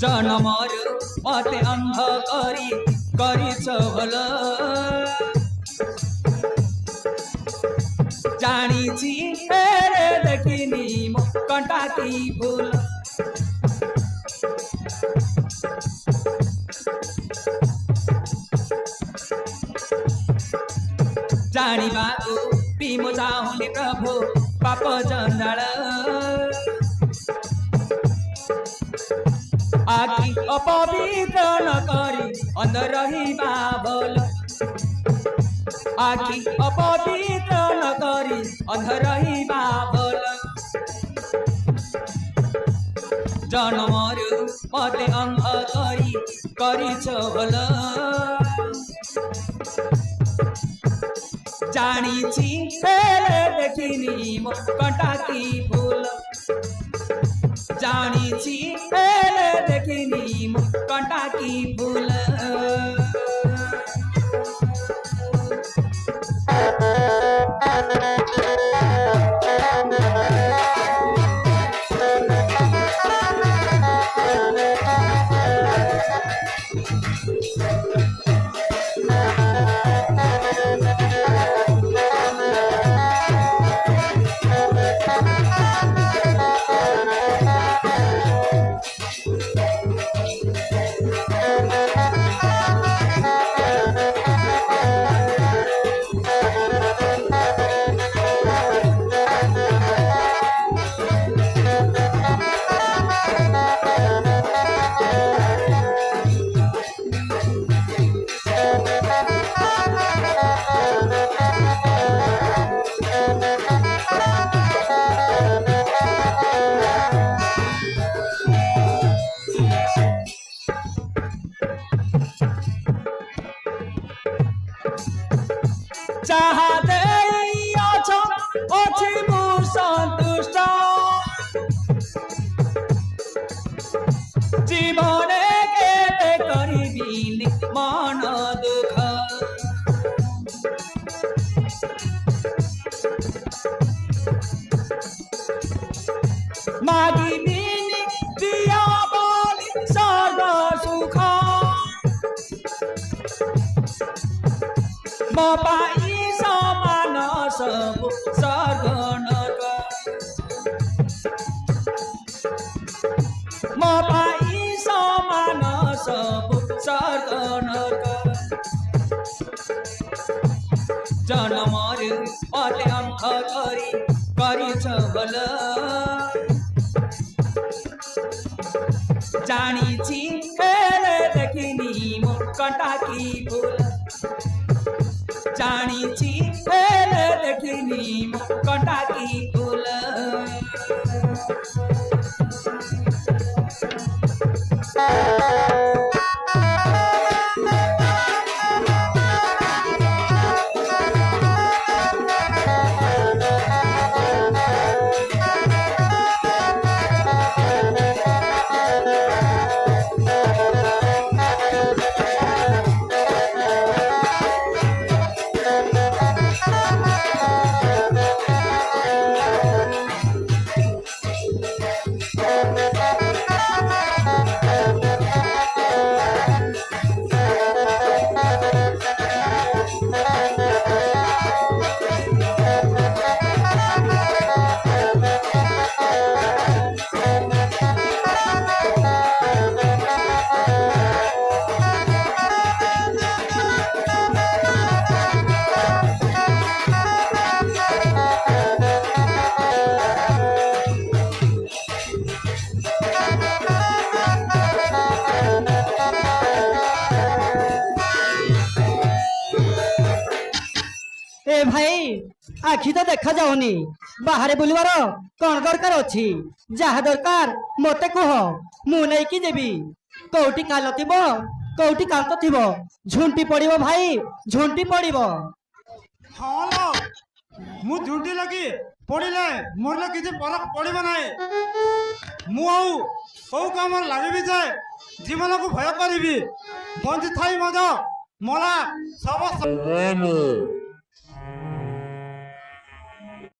जनमर मते अंध करिछ भल जानिछि हेरे देखिनी मो कंटाकी फूल जानिबाको पिमो चाहुने प्रभु पाप जंजाल आखि अपवित्र नकरी अंध रहिबा भल आखि अपवित्र नकरी अंध रहिबा भल जनमरु मते अंध करिछ भल जानिछि हेरे देखिनी मो कंटाकी फूल जानिछि हेरे देखिनी मो कंटाकी फूल चाहते अछि मु सन्तुष्ट जीवने केते करिबिनी मन दुख मागिबिनी दिया बोली सर्व सुख म पाई समान सब स्वर्ग नरक म पाई समान सब स्वर्ग नरक जनमर मते अंध करिछ भल जानिछि हेरे देखिनी मो कंटाकी फूल जानिछि हेरे देखिनी मो कंटाकी फूल ए भाई आखि तो देखा जाऊनी बाहर बुलवार कौन दरकार अच्छी जहा दरकार मते कह मु नहीं कि देवी कौटी काल थी कौटी कांत थी झुंटी पड़ो भाई झुंटी पड़ो हाँ लो मु झुंटी लगी पड़े मोर किसी फरक पड़ो ना मु काम लगे जाए जीवन को भय करी बंची थी मजा मला सब